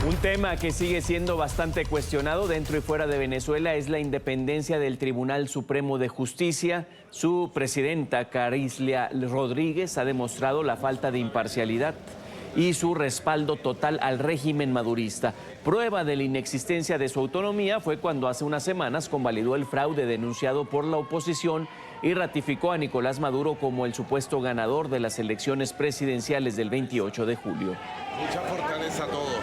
Un tema que sigue siendo bastante cuestionado dentro y fuera de Venezuela es la independencia del Tribunal Supremo de Justicia. Su presidenta, Carlislia Rodríguez, ha demostrado la falta de imparcialidad y su respaldo total al régimen madurista. Prueba de la inexistencia de su autonomía fue cuando hace unas semanas convalidó el fraude denunciado por la oposición y ratificó a Nicolás Maduro como el supuesto ganador de las elecciones presidenciales del 28 de julio. Mucha fortaleza a todos.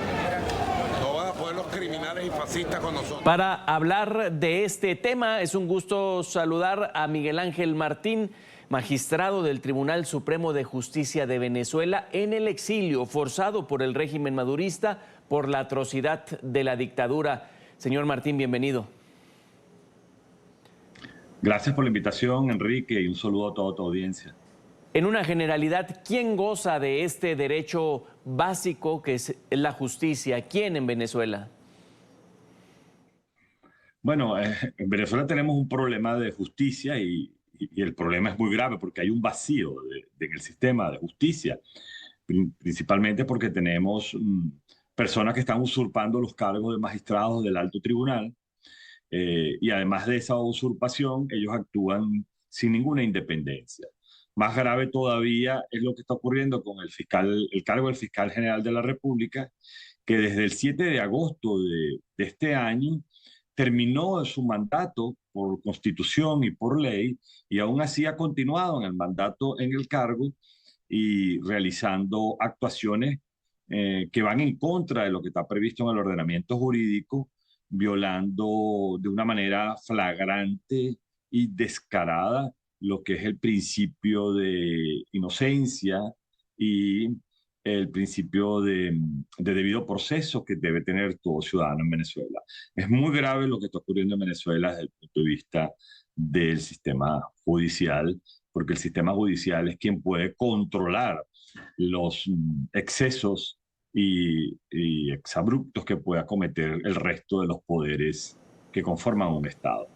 No van a poder los criminales y fascistas con nosotros. Para hablar de este tema, es un gusto saludar a Miguel Ángel Martín, magistrado del Tribunal Supremo de Justicia de Venezuela, en el exilio, forzado por el régimen madurista por la atrocidad de la dictadura. Señor Martín, bienvenido. Gracias por la invitación, Enrique, y un saludo a toda tu audiencia. En una generalidad, ¿quién goza de este derecho básico que es la justicia? ¿Quién en Venezuela? Bueno, en Venezuela tenemos un problema de justicia y el problema es muy grave porque hay un vacío en el sistema de justicia, principalmente porque tenemos personas que están usurpando los cargos de magistrados del alto tribunal y además de esa usurpación, ellos actúan sin ninguna independencia. Más grave todavía es lo que está ocurriendo con el cargo del fiscal general de la República, que desde el 7 de agosto de este año terminó su mandato por constitución y por ley, y aún así ha continuado en el mandato, en el cargo, y realizando actuaciones que van en contra de lo que está previsto en el ordenamiento jurídico, violando de una manera flagrante y descarada lo que es el principio de inocencia y el principio de debido proceso que debe tener todo ciudadano en Venezuela. Es muy grave lo que está ocurriendo en Venezuela desde el punto de vista del sistema judicial, porque el sistema judicial es quien puede controlar los excesos y exabruptos que pueda cometer el resto de los poderes que conforman un Estado.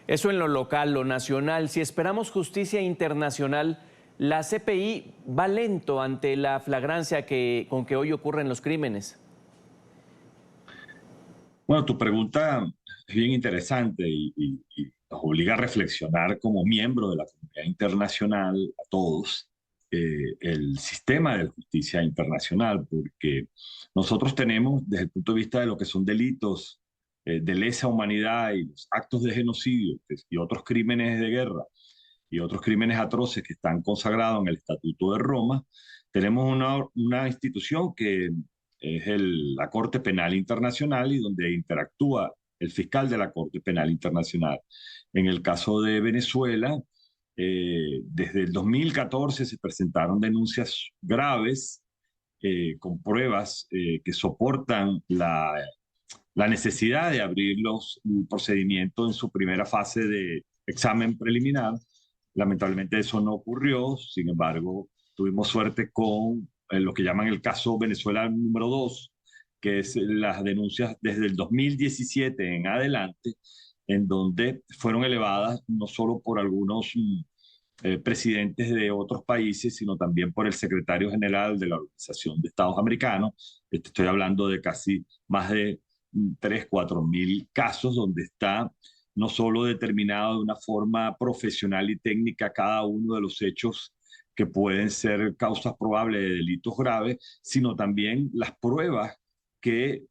Eso en lo local, lo nacional. Si esperamos justicia internacional, la CPI va lento ante la flagrancia con que hoy ocurren los crímenes. Bueno, tu pregunta es bien interesante y nos obliga a reflexionar como miembro de la comunidad internacional, a todos, el sistema de justicia internacional, porque nosotros tenemos, desde el punto de vista de lo que son delitos de lesa humanidad y los actos de genocidio y otros crímenes de guerra y otros crímenes atroces que están consagrados en el Estatuto de Roma, tenemos una institución que es la Corte Penal Internacional y donde interactúa el fiscal de la Corte Penal Internacional. En el caso de Venezuela, desde el 2014 se presentaron denuncias graves con pruebas que soportan la necesidad de abrir los procedimientos en su primera fase de examen preliminar. Lamentablemente eso no ocurrió, sin embargo, tuvimos suerte con lo que llaman el caso Venezuela número 2, que es las denuncias desde el 2017 en adelante, en donde fueron elevadas no solo por algunos presidentes de otros países, sino también por el secretario general de la Organización de Estados Americanos. Estoy hablando de casi más de 3, 4 mil casos donde está no solo determinado de una forma profesional y técnica cada uno de los hechos que pueden ser causas probables de delitos graves, sino también las pruebas que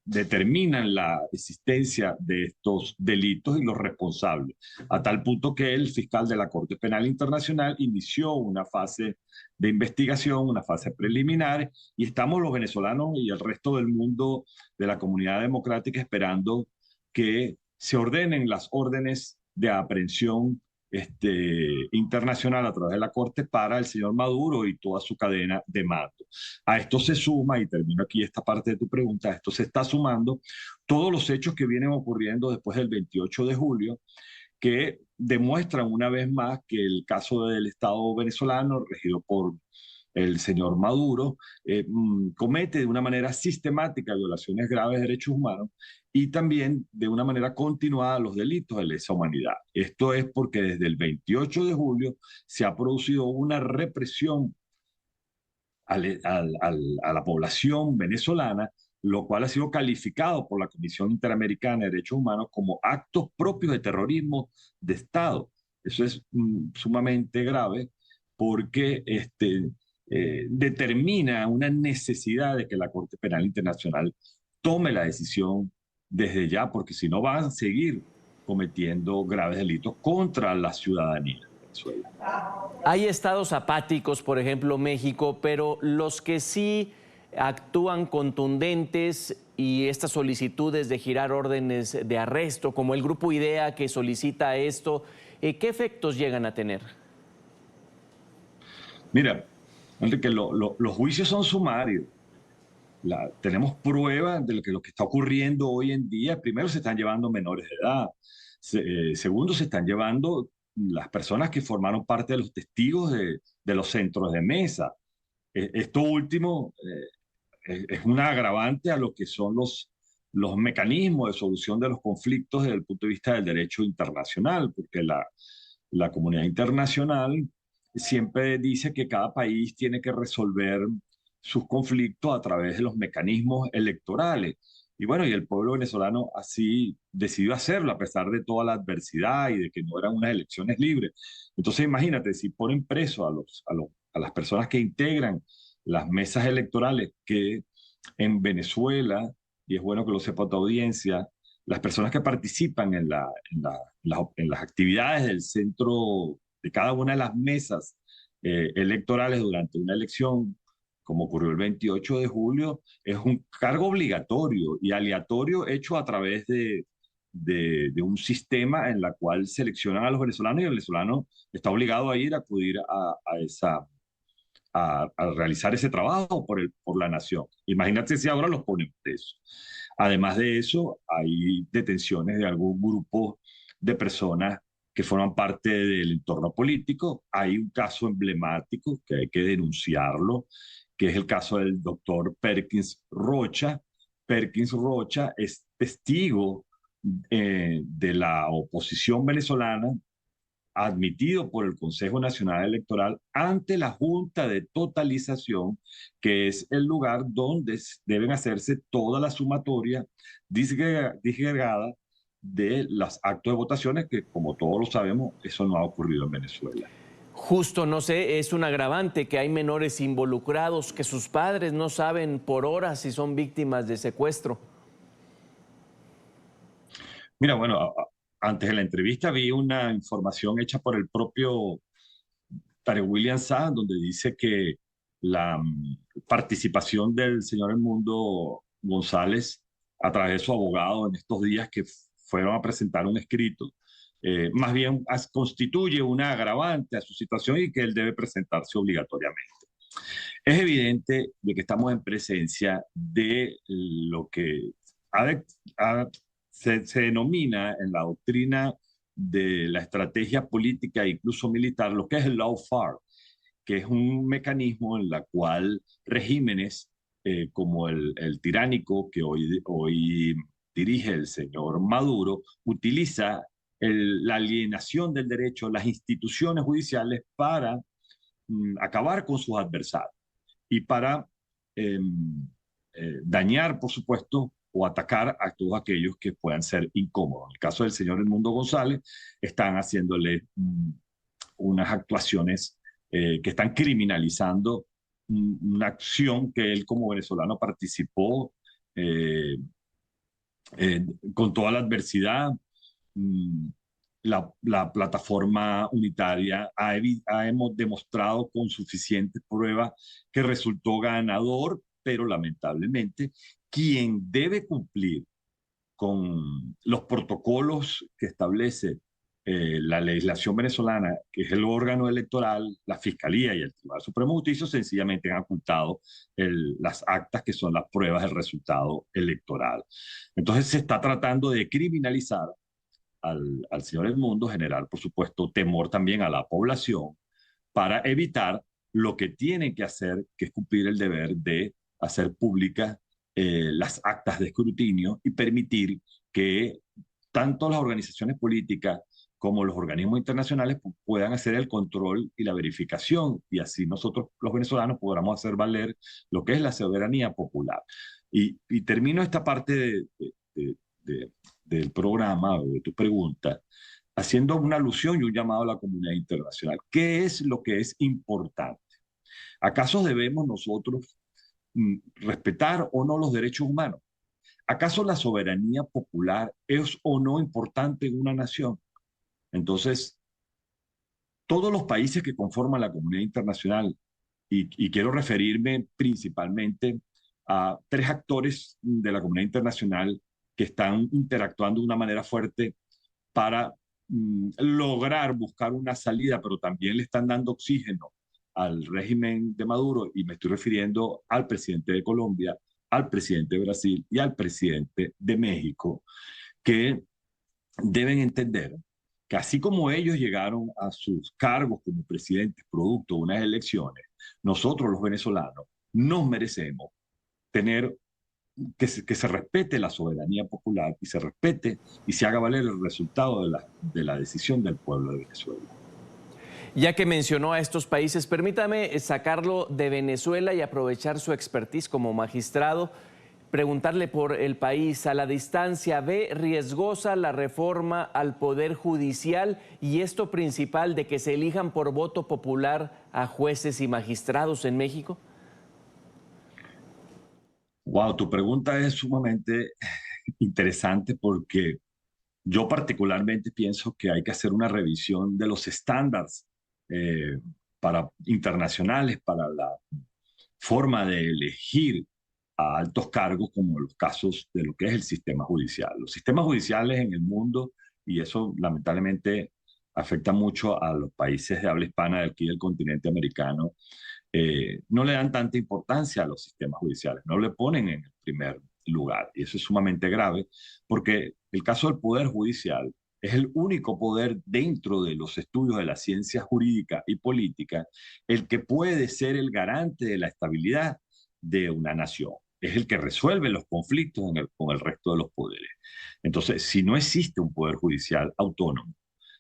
determinan la existencia de estos delitos y los responsables, a tal punto que el fiscal de la Corte Penal Internacional inició una fase de investigación, una fase preliminar, y estamos los venezolanos y el resto del mundo de la comunidad democrática esperando que se ordenen las órdenes de aprehensión internacional a través de la Corte para el señor Maduro y toda su cadena de mando. A esto se suma, y termino aquí esta parte de tu pregunta, a esto se está sumando todos los hechos que vienen ocurriendo después del 28 de julio, que demuestran una vez más que el caso del Estado venezolano, regido por el señor Maduro, comete de una manera sistemática violaciones graves de derechos humanos y también de una manera continuada los delitos de lesa humanidad. Esto es porque desde el 28 de julio se ha producido una represión a la población venezolana, lo cual ha sido calificado por la Comisión Interamericana de Derechos Humanos como actos propios de terrorismo de Estado. Eso es sumamente grave porque determina una necesidad de que la Corte Penal Internacional tome la decisión desde ya, porque si no van a seguir cometiendo graves delitos contra la ciudadanía de Venezuela. Hay estados apáticos, por ejemplo México, pero los que sí actúan contundentes y estas solicitudes de girar órdenes de arresto, como el grupo IDEA que solicita esto, ¿qué efectos llegan a tener? Mira, Enrique, los juicios son sumarios. Tenemos pruebas de lo que está ocurriendo hoy en día. Primero, se están llevando menores de edad. Segundo, se están llevando las personas que formaron parte de los testigos de los centros de mesa. Esto último es un agravante a lo que son los mecanismos de solución de los conflictos desde el punto de vista del derecho internacional, porque la comunidad internacional siempre dice que cada país tiene que resolver sus conflictos a través de los mecanismos electorales. Y bueno, y el pueblo venezolano así decidió hacerlo a pesar de toda la adversidad y de que no eran unas elecciones libres. Entonces imagínate, si ponen preso a las personas que integran las mesas electorales, que en Venezuela, y es bueno que lo sepa tu audiencia, las personas que participan en las actividades del centro de cada una de las mesas electorales durante una elección, como ocurrió el 28 de julio, es un cargo obligatorio y aleatorio hecho a través de un sistema en la cual seleccionan a los venezolanos y el venezolano está obligado a ir a acudir a realizar ese trabajo por la nación. Imagínate si ahora los ponen presos. Además de eso, hay detenciones de algún grupo de personas que forman parte del entorno político. Hay un caso emblemático que hay que denunciarlo, que es el caso del doctor Perkins Rocha. Perkins Rocha es testigo de la oposición venezolana, admitido por el Consejo Nacional Electoral ante la Junta de Totalización, que es el lugar donde deben hacerse toda la sumatoria disgregada de los actos de votaciones, que como todos lo sabemos, eso no ha ocurrido en Venezuela. Justo, no sé, es un agravante que hay menores involucrados, que sus padres no saben por horas si son víctimas de secuestro. Mira, bueno, antes de la entrevista vi una información hecha por el propio Tarek William Saab, donde dice que la participación del señor Edmundo González a través de su abogado en estos días que fueron a presentar un escrito, más bien constituye una agravante a su situación y que él debe presentarse obligatoriamente. Es evidente de que estamos en presencia de lo que se denomina en la doctrina de la estrategia política e incluso militar, lo que es el lawfare, que es un mecanismo en la cual regímenes como el tiránico que hoy dirige el señor Maduro, utiliza la alienación del derecho, las instituciones judiciales para acabar con sus adversarios y para dañar, por supuesto, o atacar a todos aquellos que puedan ser incómodos. En el caso del señor Edmundo González, están haciéndole unas actuaciones que están criminalizando una acción que él como venezolano participó con toda la adversidad. La plataforma unitaria hemos demostrado con suficientes pruebas que resultó ganador, pero lamentablemente quien debe cumplir con los protocolos que establece la legislación venezolana, que es el órgano electoral, la Fiscalía y el Tribunal Supremo de Justicia, sencillamente han ocultado las actas que son las pruebas del resultado electoral. Entonces se está tratando de criminalizar al señor Edmundo, generar, por supuesto, temor también a la población para evitar lo que tienen que hacer, que es cumplir el deber de hacer públicas las actas de escrutinio y permitir que tanto las organizaciones políticas como los organismos internacionales puedan hacer el control y la verificación, y así nosotros los venezolanos podamos hacer valer lo que es la soberanía popular. Y termino esta parte del programa, o de tu pregunta, haciendo una alusión y un llamado a la comunidad internacional. ¿Qué es lo que es importante? ¿Acaso debemos nosotros respetar o no los derechos humanos? ¿Acaso la soberanía popular es o no importante en una nación? Entonces, todos los países que conforman la comunidad internacional, y quiero referirme principalmente a tres actores de la comunidad internacional que están interactuando de una manera fuerte para lograr buscar una salida, pero también le están dando oxígeno al régimen de Maduro, y me estoy refiriendo al presidente de Colombia, al presidente de Brasil y al presidente de México, que deben entender que así como ellos llegaron a sus cargos como presidentes producto de unas elecciones, nosotros los venezolanos nos merecemos tener que se respete la soberanía popular y se respete y se haga valer el resultado de la decisión del pueblo de Venezuela. Ya que mencionó a estos países, permítame sacarlo de Venezuela y aprovechar su expertise como magistrado, preguntarle por el país. A la distancia, ¿ve riesgosa la reforma al Poder Judicial y esto principal de que se elijan por voto popular a jueces y magistrados en México? Wow, tu pregunta es sumamente interesante porque yo particularmente pienso que hay que hacer una revisión de los estándares eh, internacionales para la forma de elegir a altos cargos, como los casos de lo que es el sistema judicial. Los sistemas judiciales en el mundo, y eso lamentablemente afecta mucho a los países de habla hispana de aquí del continente americano, no le dan tanta importancia a los sistemas judiciales, no le ponen en el primer lugar. Y eso es sumamente grave, porque el caso del Poder Judicial es el único poder dentro de los estudios de la ciencia jurídica y política, el que puede ser el garante de la estabilidad de una nación. Es el que resuelve los conflictos con el resto de los poderes. Entonces, si no existe un poder judicial autónomo,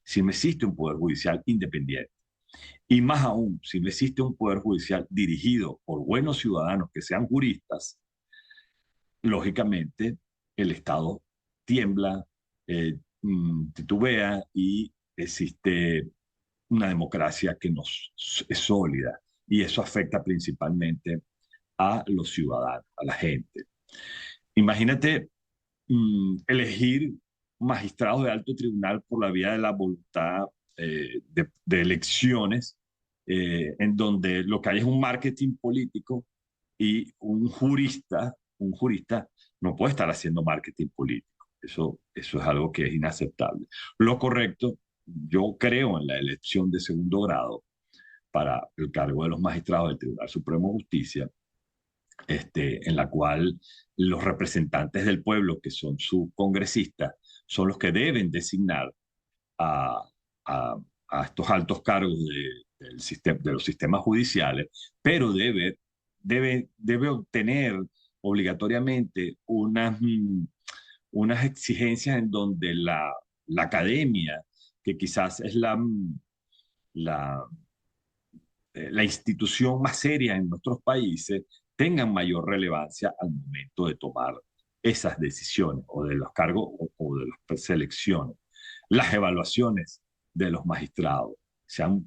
si no existe un poder judicial independiente, y más aún, si no existe un poder judicial dirigido por buenos ciudadanos que sean juristas, lógicamente el Estado tiembla, titubea y existe una democracia que no es sólida. Y eso afecta principalmente a los ciudadanos, a la gente. Imagínate elegir magistrados de alto tribunal por la vía de la voluntad de elecciones, en donde lo que hay es un marketing político y un jurista no puede estar haciendo marketing político. Eso es algo que es inaceptable. Lo correcto, yo creo en la elección de segundo grado para el cargo de los magistrados del Tribunal Supremo de Justicia, en la cual los representantes del pueblo, que son sus congresistas, son los que deben designar a, a estos altos cargos de los sistemas judiciales, pero debe obtener obligatoriamente unas exigencias en donde la academia, que quizás es la, la institución más seria en nuestros países, tengan mayor relevancia al momento de tomar esas decisiones o de los cargos o de las selecciones. Las evaluaciones de los magistrados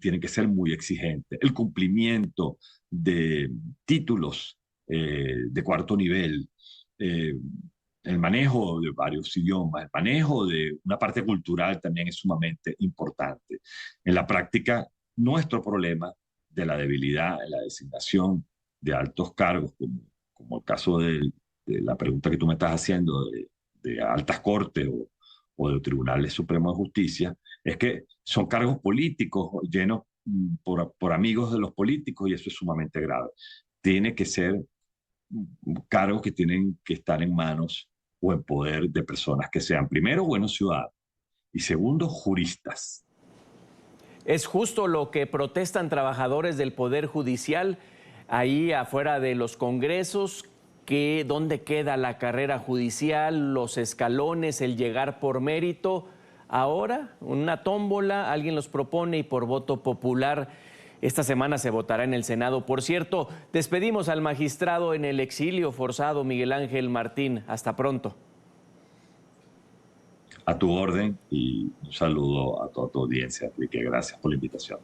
tienen que ser muy exigentes. El cumplimiento de títulos de cuarto nivel, el manejo de varios idiomas, el manejo de una parte cultural también es sumamente importante. En la práctica, nuestro problema de la debilidad en la designación de altos cargos, como el caso de la pregunta que tú me estás haciendo de altas cortes o de tribunales supremos de justicia, es que son cargos políticos llenos por amigos de los políticos, y eso es sumamente grave. Tiene que ser cargos que tienen que estar en manos o en poder de personas que sean, primero, buenos ciudadanos y segundo, juristas. ¿Es justo lo que protestan trabajadores del Poder Judicial ahí afuera de los congresos? Que ¿dónde queda la carrera judicial, los escalones, el llegar por mérito? ahora, una tómbola, alguien los propone y por voto popular. Esta semana se votará en el Senado. Por cierto, despedimos al magistrado en el exilio forzado, Miguel Ángel Martín. Hasta pronto. A tu orden y un saludo a toda tu audiencia, Enrique. Gracias por la invitación.